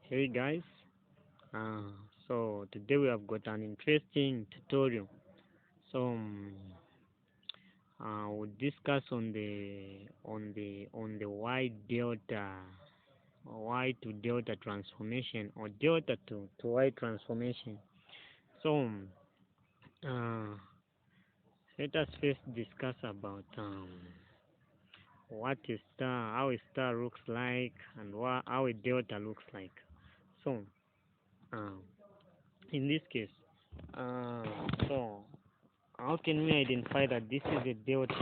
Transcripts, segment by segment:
Hey guys, uh, so today we have got an interesting tutorial. We'll discuss on the y delta y to delta transformation or delta to y transformation. So uh, let us first discuss about what a star, how a star looks like, and how a delta looks like. So uh, in this case, uh, so how can we identify that this is a delta?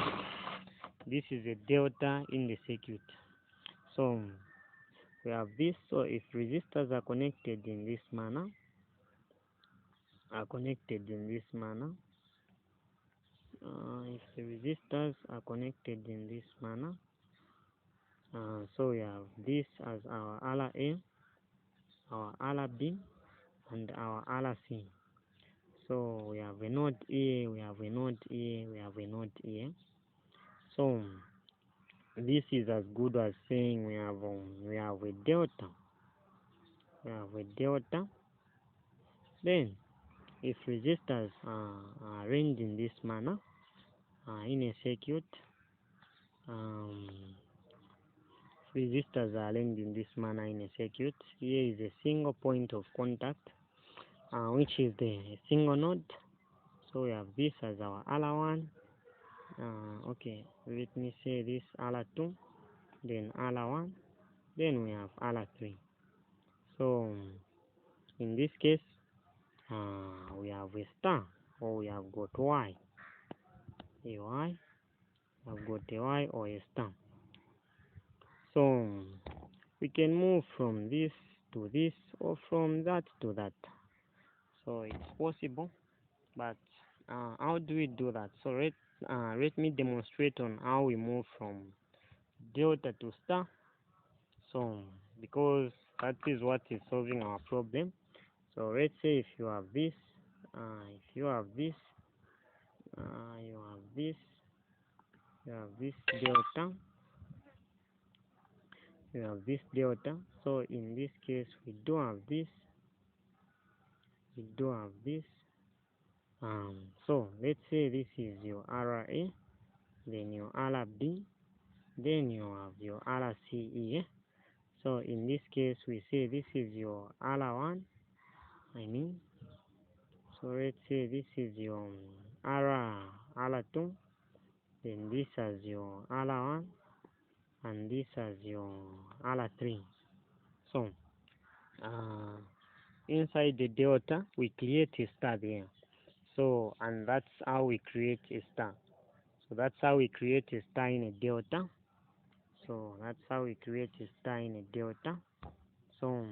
This is a delta in the circuit. So we have this. So if resistors are connected in this manner, if the resistors are connected in this manner, so we have this as our RA, our RB, and our RC. So we have a node here, we have a node here, we have a node here. So this is as good as saying we have a delta. We have a delta. Then, if resistors are arranged in this manner in a circuit, um, resistors are arranged in this manner in a circuit. Here is a single point of contact, which is the single node. So we have this as our R1. Okay, let me say this R2, then R1, then we have R3. So in this case, we have a star, or we have got Y. A Y, I've got a Y or a star. So we can move from this to this or from that to that. So it's possible, but how do we do that? So let me demonstrate on how we move from delta to star. So because that is what is solving our problem. So let's say if you have this, if you have this, you have this, you have this delta, you have this delta. So in this case, we do have this, we do have this. So let's say this is your RA, then your RB, then you have your RCE. So in this case, we say this is your R1. I mean, so let's say this is your R2, then this as your R1, and this as your R3. So uh, inside the delta, we create a star there. So, and that's how we create a star. So that's how we create a star in a delta. So that's how we create a star in a delta. So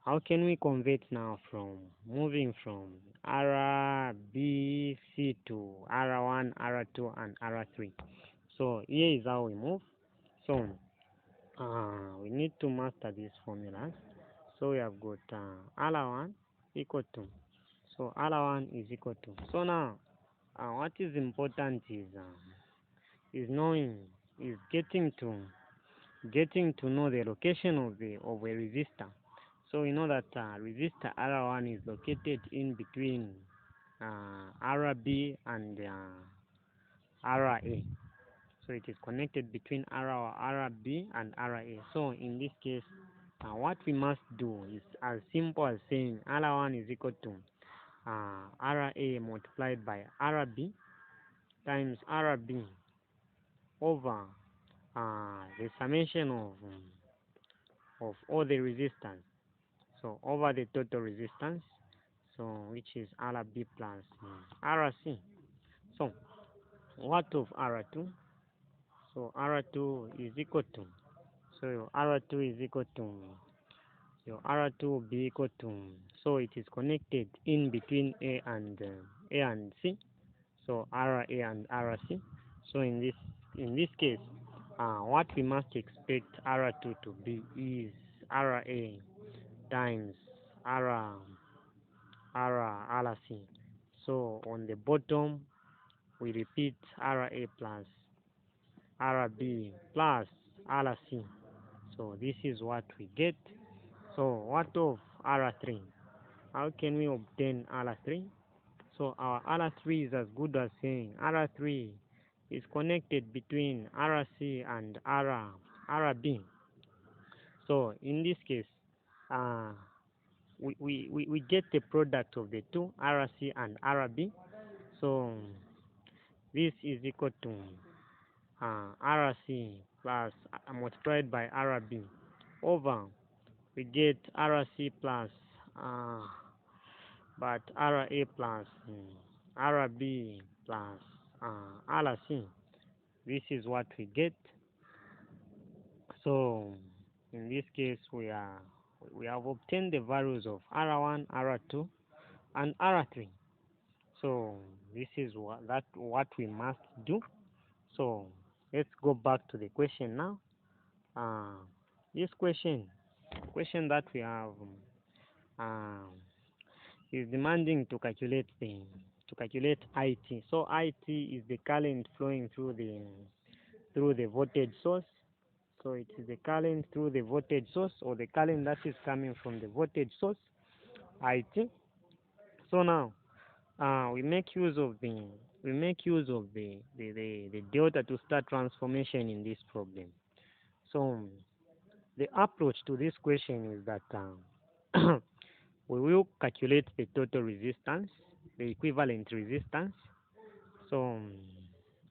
how can we convert now from moving from RBC to R1, R2, and R3? So here is how we move. So we need to master these formulas. So we have got R1 equal to. So R1 is equal to. So now what is important is knowing is getting to know the location of a resistor. So we know that resistor R1 is located in between RB and RA. So it is connected between RB and RA. So in this case, what we must do is as simple as saying R1 is equal to RA multiplied by RB times RB over the summation of all the resistance. So over the total resistance, so which is RB plus RC. So what of R2? So R2 is equal to. So your R2 is equal to. Your R2 will be equal to. So it is connected in between A and C. So RA and RC. So in this case, what we must expect R2 to be is RA times R RC. So on the bottom, we repeat RA plus RB plus RC. So this is what we get. So what of R3? How can we obtain R3? So our R3 is as good as saying R3 is connected between RC and RB. So in this case, uh, we get the product of the two, RC and RB. So this is equal to RC plus multiplied by RB over, we get RC plus uh, but RA plus RB plus RC. This is what we get. So in this case, we have obtained the values of R1, R2, and R3. So this is what we must do. So let's go back to the question now. Uh, this question that we have um, is demanding to calculate IT. So IT is the current flowing through the voltage source. So it is the current through the voltage source, or the current that is coming from the voltage source, IT. So now we make use of the delta to start transformation in this problem. So the approach to this question is that we will calculate the total resistance, the equivalent resistance. So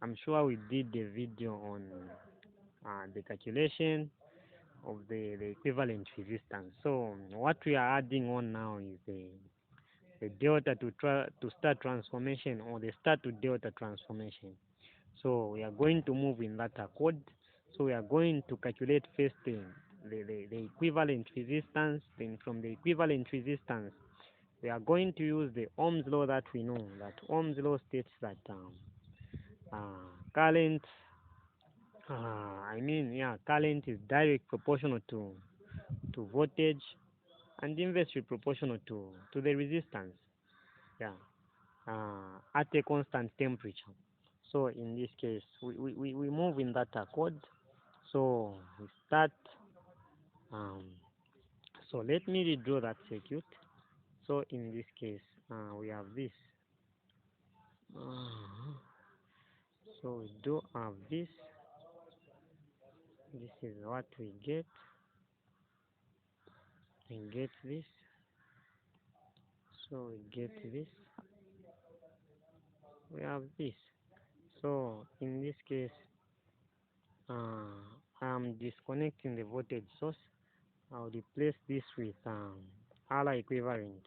I'm sure we did the video on the calculation of the equivalent resistance. So what we are adding on now is the delta to start transformation, or the start to delta transformation. So we are going to move in that accord. So we are going to calculate first the equivalent resistance. Then from the equivalent resistance, we are going to use the Ohm's law that we know. That Ohm's law states that current, current is direct proportional to voltage and inversely proportional to the resistance. Yeah, at a constant temperature. So in this case, we move in that accord. So we start. Um, so let me redraw that circuit. So in this case, we have this. So we do have this. This is what we get. We get this. So we get this. We have this. So in this case, I'm disconnecting the voltage source. I'll replace this with R equivalent.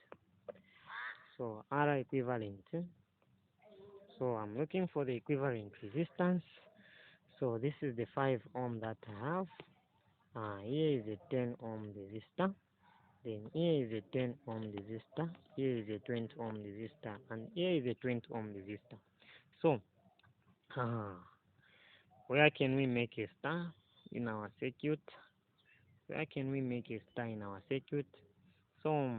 So R equivalent. So I'm looking for the equivalent resistance. So this is the 5 ohm that I have. Here is a 10 ohm resistor. Then here is a 10 ohm resistor. Here is a 20 ohm resistor. And here is a 20 ohm resistor. So where can we make a star in our circuit? Where can we make a star in our circuit? So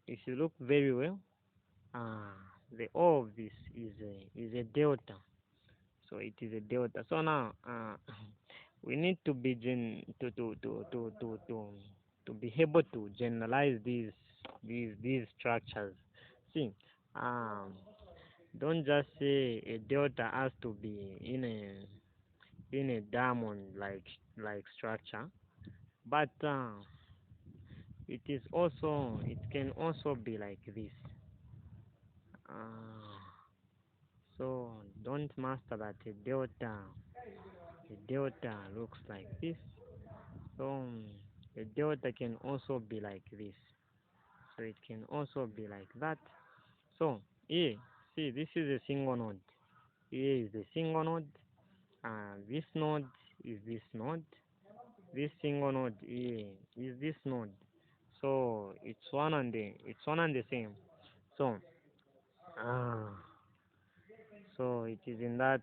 if you look very well, the O of this is a delta. So it is a delta. So now we need to be to be able to generalize these structures. See, don't just say a delta has to be in a diamond like structure, but it can also be like this. So don't master that a delta looks like this. So a delta can also be like this. So it can also be like that. So here, see, this is a single node. Here is the single node. This node is this node. This single node here is this node. So it's one and the same. So uh, so it is in that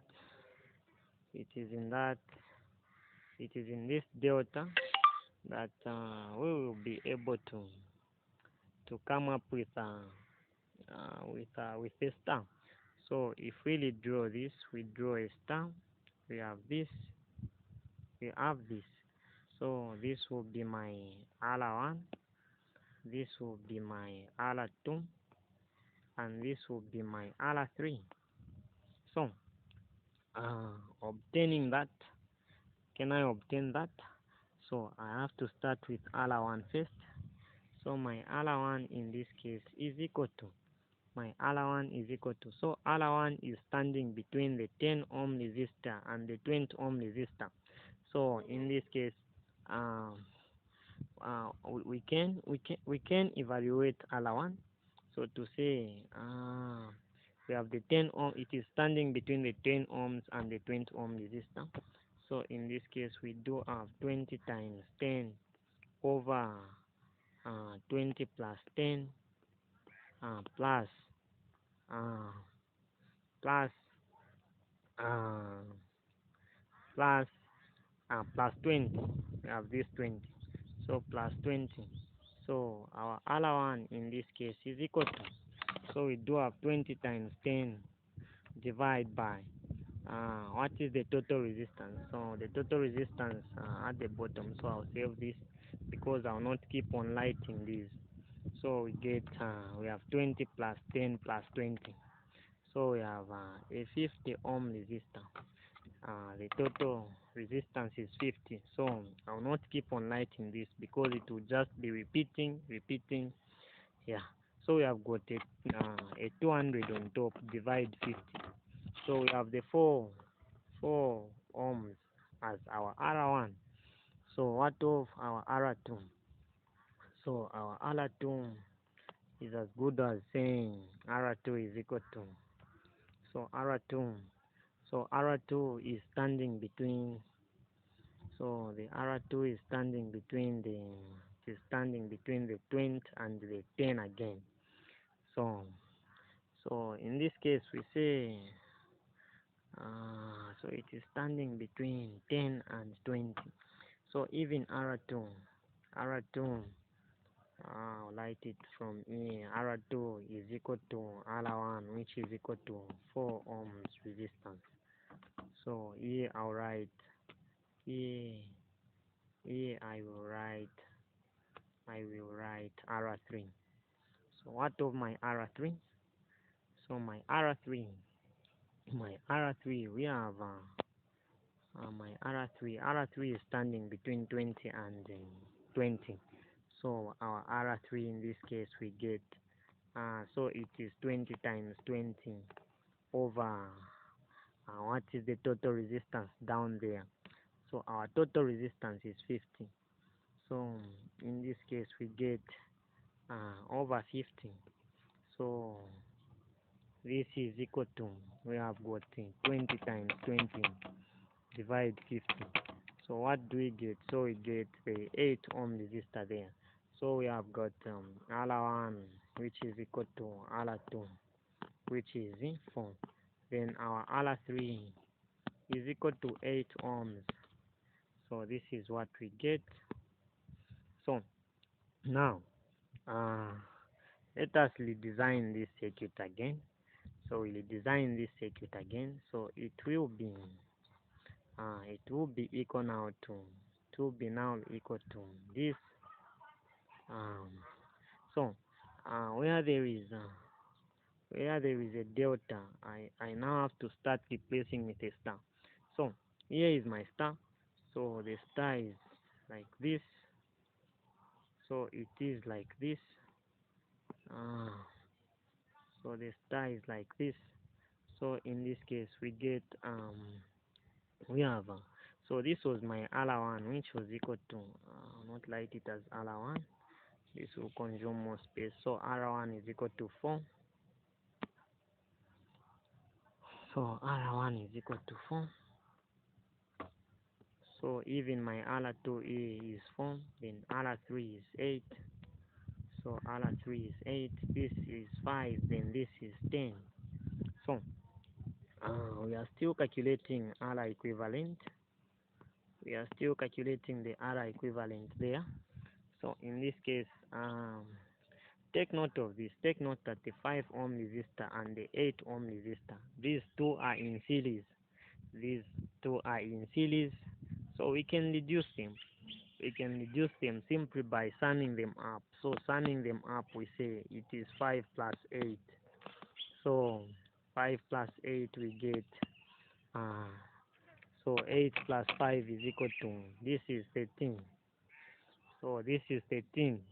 it is in that it is in this delta that we will be able to come up with a star. So if we draw this, we draw a star. We have this. We have this. So this will be my R1, this will be my R2, and this will be my R3. So obtaining that, can I obtain that? So I have to start with R1 first. So my R1 in this case is equal to, my R1 is equal to, so R1 is standing between the 10 ohm resistor and the 20 ohm resistor. So in this case, we can evaluate R1. So to say, we have the 10 ohm, it is standing between the 10 ohms and the 20 ohm resistor. So in this case, we do have 20 times 10 over 20 plus 10 plus uh, plus uh, plus plus 20. We have this 20. So plus 20. So our R1 in this case is equal to, so we do have 20 times 10 divided by what is the total resistance. So the total resistance at the bottom. So I'll save this because I'll not keep on lighting this. So we have 20 plus 10 plus 20. So we have a 50 ohm resistor. The total resistance is 50. So I will not keep on lighting this because it will just be repeating. Yeah. So we have got a 200 on top, divide 50. So we have the 4 ohms as our R1. So what of our R2? So our R2 is as good as saying R2 is equal to, so R2, so R2 is standing between, so the R2 is standing between the 20 and the 10 again. So in this case we say so it is standing between 10 and 20. So even R2, I'll light it from here. R2 is equal to R1, which is equal to 4 ohms resistance. So here I'll write, here I will write R3. So what of my R3? So my R3, we have my R3 is standing between 20 and 20. So our R3 in this case we get, so it is 20 times 20 over what is the total resistance down there. So our total resistance is 50. So in this case we get over 50. So this is equal to, we have got 20 times 20 divide 50. So what do we get? So we get the 8 ohm resistor there. So we have got R1, which is equal to R2, which is 4. Then our R3 is equal to 8 ohms. So this is what we get. So now let us redesign this circuit again. So we'll design this circuit again. So it will be equal now to, equal to this. So where there is a delta, I now have to start replacing with a star. So here is my star. So the star is like this. So it is like this. So the star is like this. So in this case we get we have so this was my R1, which was equal to not light it as R1, this will consume more space. So R1 is equal to 4. So R1 is equal to 4. So even my R2 is 4, then R3 is 8. So R3 is 8, this is 5, then this is 10. So we are still calculating R equivalent. We are still calculating the R equivalent there. So in this case, take note of this. Take note that the 5 ohm resistor and the 8 ohm resistor, these two are in series. So we can reduce them. we can reduce them simply by summing them up. So summing them up, we say it is 5 plus 8. So 5 plus 8 we get uh, so 8 plus 5 is equal to, this is 13. So this is 13.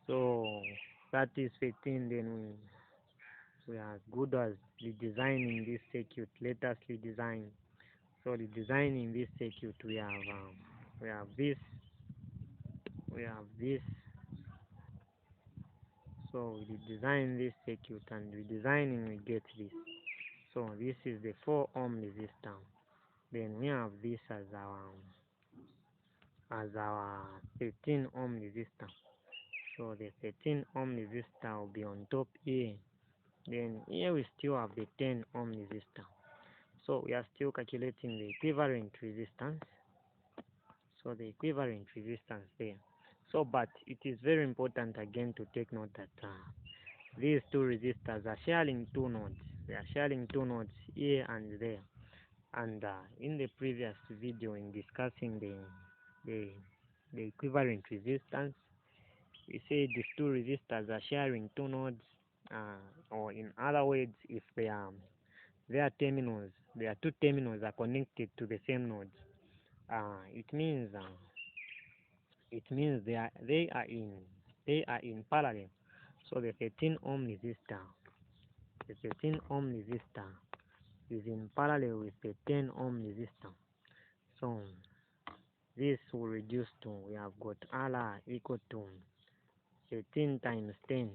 So that is 15. Then we are good as redesigning this circuit. Let us redesign. So redesigning this circuit, we have this, we have this. So we design this circuit, and redesigning we get this. So this is the 4 ohm resistor. Then we have this as our 13 ohm resistor. So the 13 ohm resistor will be on top here. Then here we still have the 10 ohm resistor. So we are still calculating the equivalent resistance. So the equivalent resistance there. So but it is very important again to take note that these two resistors are sharing two nodes. They are sharing two nodes here and there. And in the previous video, in discussing the the equivalent resistance, we say these two resistors are sharing two nodes, or in other words, if their terminals, their two terminals are connected to the same nodes, it means they are in parallel. So the 13 ohm resistor, the 13 ohm resistor is in parallel with the 10 ohm resistor. So this will reduce to, we have got R equal to 13 times 10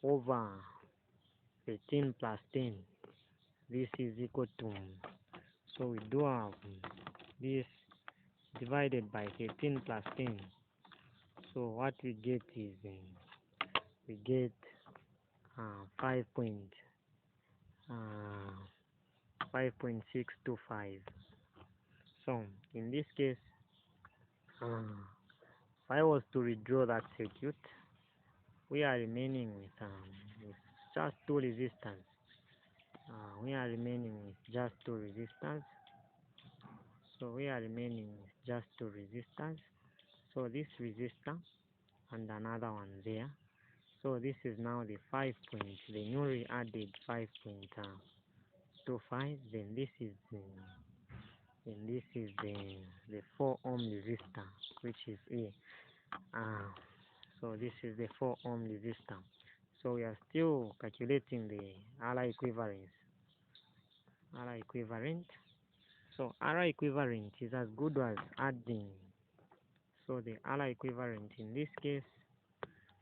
over 13 plus 10. This is equal to, so we do have this divided by 13 plus 10. So what we get is we get 5.625. So in this case, if I was to redraw that circuit, we are remaining with just two resistors. We are remaining with just two resistors. So we are remaining with just two resistors. So this resistor and another one there. So this is now the the newly added 5.25. Then this is the 4 ohm resistor, which is here. So this is the 4 ohm resistor. So we are still calculating the R equivalence. R equivalent. So R equivalent is as good as adding. So the R equivalent in this case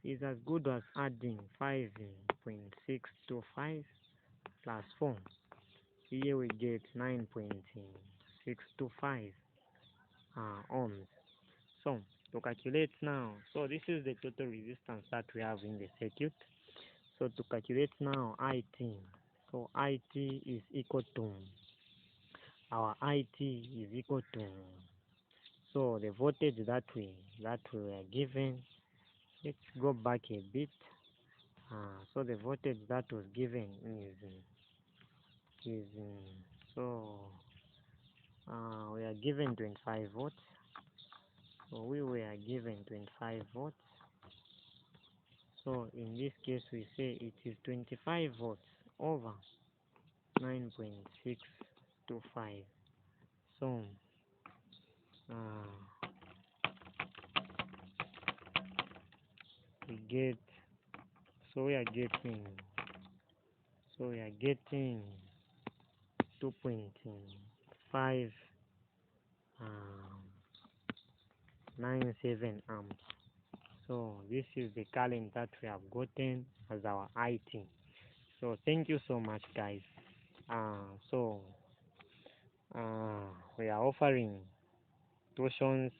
is as good as adding 5.625 plus 4. Here we get 9.625 ohms. So to calculate now, so this is the total resistance that we have in the circuit. So to calculate now IT, so IT is equal to, our IT is equal to, so the voltage that we were given, let's go back a bit. So the voltage that was given is so we are given 25 volts. So we were given 25 volts. So in this case, we say it is 25 volts over 9.625. So we get, so we are getting, 2.597 amps. So this is the current that we have gotten as our IT. So thank you so much, guys. So we are offering tuitions